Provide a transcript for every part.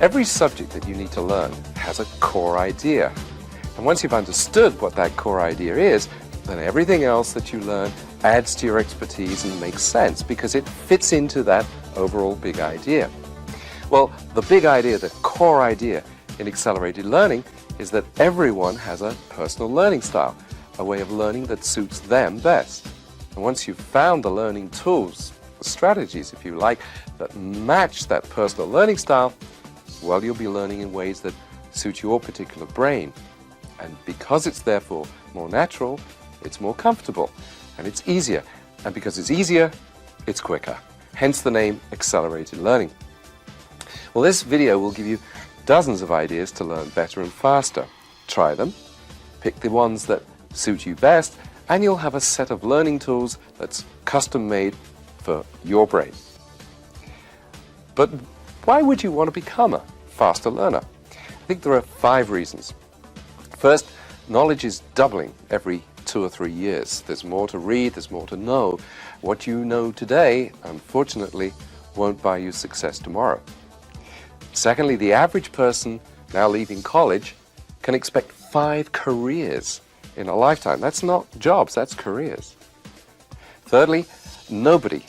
Every subject that you need to learn has a core idea. And once you've understood what that core idea is, then everything else that you learn adds to your expertise and makes sense because it fits into that overall big idea. Well, the big idea, the core idea in accelerated learning is that everyone has a personal learning style, a way of learning that suits them best. And once you've found the learning tools, the strategies, if you like, that match that personal learning style, well, you'll be learning in ways that suit your particular brain. And because it's therefore more natural, it's more comfortable, and it's easier. And because it's easier, it's quicker. Hence the name accelerated learning. Well, this video will give you dozens of ideas to learn better and faster. Try them, pick the ones that suit you best, and you'll have a set of learning tools that's custom made for your brain. But why would you want to become a faster learner? I think there are 5 reasons. First, knowledge is doubling every 2 or 3 years. There's more to read, there's more to know. What you know today, unfortunately, won't buy you success tomorrow. Secondly, the average person now leaving college can expect 5 careers in a lifetime. That's not jobs, that's careers. Thirdly, nobody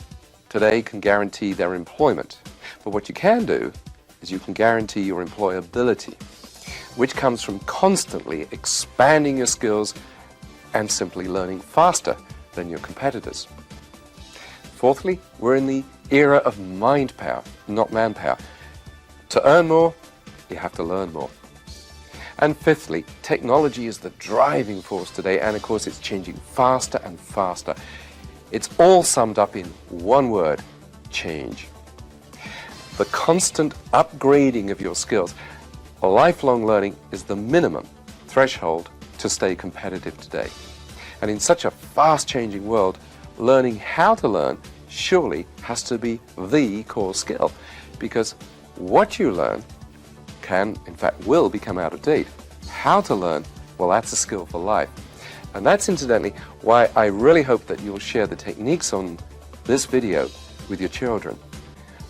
today can guarantee their employment. But what you can do is you can guarantee your employability, which comes from constantly expanding your skills and simply learning faster than your competitors. Fourthly, we're in the era of mind power, not manpower. To earn more, you have to learn more. And fifthly, technology is the driving force today, and of course it's changing faster and faster. It's all summed up in one word: change. The constant upgrading of your skills, lifelong learning, is the minimum threshold to stay competitive today. And in such a fast-changing world, learning how to learn surely has to be the core skill, because what you learn can, in fact, will become out of date. How to learn, well, that's a skill for life. And that's incidentally why I really hope that you'll share the techniques on this video with your children.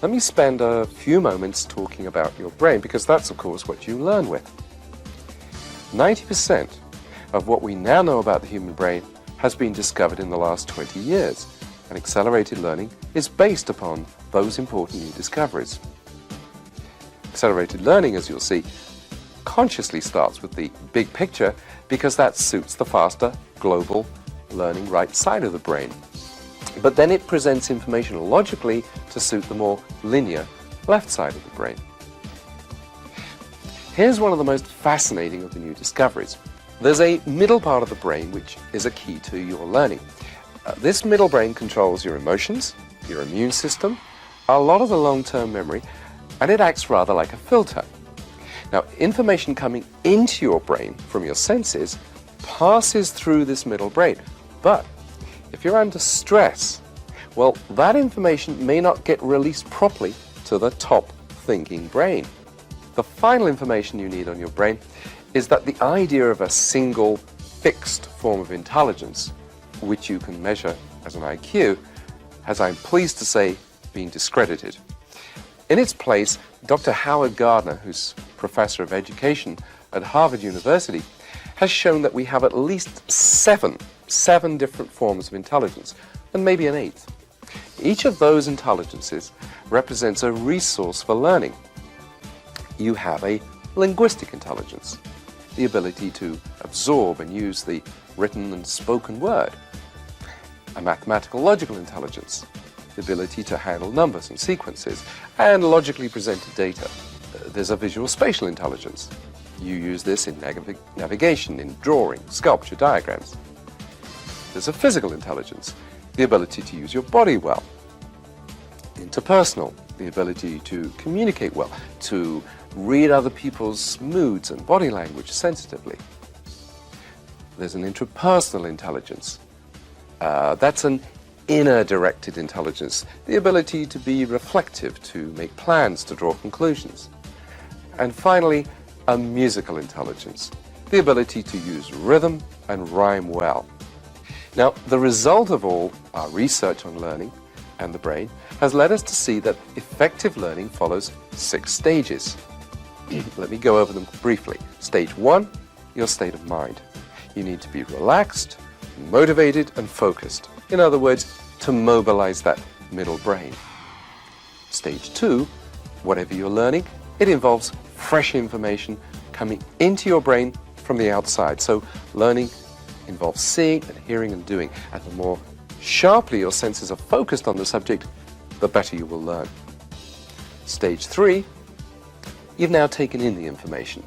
Let me spend a few moments talking about your brain, because that's, of course, what you learn with. 90% of what we now know about the human brain has been discovered in the last 20 years, and accelerated learning is based upon those important new discoveries. Accelerated learning, as you'll see, consciously starts with the big picture because that suits the faster, global, learning right side of the brain. But then it presents information logically to suit the more linear left side of the brain. Here's one of the most fascinating of the new discoveries. There's a middle part of the brain which is a key to your learning. This middle brain controls your emotions, your immune system, a lot of the long-term memory, and it acts rather like a filter. Now, information coming into your brain from your senses passes through this middle brain, but if you're under stress, well, that information may not get released properly to the top thinking brain. The final information you need on your brain is that the idea of a single fixed form of intelligence, which you can measure as an IQ, has, I'm pleased to say, been discredited. In its place, Dr. Howard Gardner, who's professor of education at Harvard University, has shown that we have at least seven different forms of intelligence, and maybe an 8th. Each of those intelligences represents a resource for learning. You have a linguistic intelligence, the ability to absorb and use the written and spoken word. A mathematical logical intelligence, the ability to handle numbers and sequences and logically presented data. There's a visual spatial intelligence. You use this in navigation, in drawing, sculpture, diagrams. There's a physical intelligence, the ability to use your body well. Interpersonal, the ability to communicate well, to read other people's moods and body language sensitively. There's an intrapersonal intelligence. That's an inner-directed intelligence, the ability to be reflective, to make plans, to draw conclusions. And finally, a musical intelligence, the ability to use rhythm and rhyme well. Now, the result of all our research on learning and the brain has led us to see that effective learning follows 6 stages. Let me go over them briefly. Stage 1, your state of mind. You need to be relaxed, motivated, and focused. In other words, to mobilize that middle brain. Stage 2, whatever you're learning, it involves fresh information coming into your brain from the outside. So learning involves seeing and hearing and doing. And the more sharply your senses are focused on the subject, the better you will learn. Stage 3, you've now taken in the information.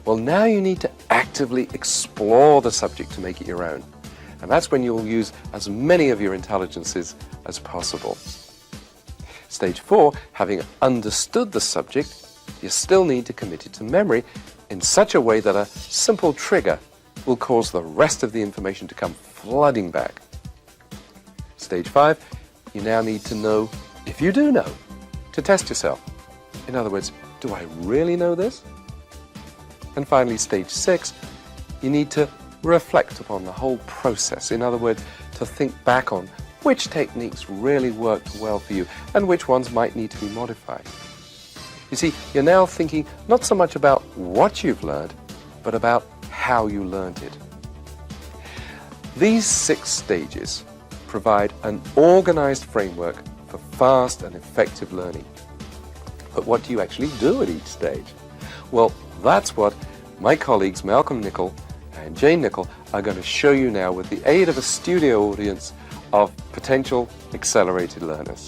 Well, now you need to actively explore the subject to make it your own. And that's when you'll use as many of your intelligences as possible. Stage 4, having understood the subject, you still need to commit it to memory in such a way that a simple trigger will cause the rest of the information to come flooding back. Stage 5, you now need to know, if you do know, to test yourself. In other words, do I really know this? And finally, stage 6, you need to reflect upon the whole process. In other words, to think back on which techniques really worked well for you and which ones might need to be modified. You see, you're now thinking not so much about what you've learned, but about how you learned it. These 6 stages provide an organized framework for fast and effective learning. But what do you actually do at each stage? Well, that's what my colleagues Malcolm Nicol and Jane Nicol are going to show you now with the aid of a studio audience of potential accelerated learners.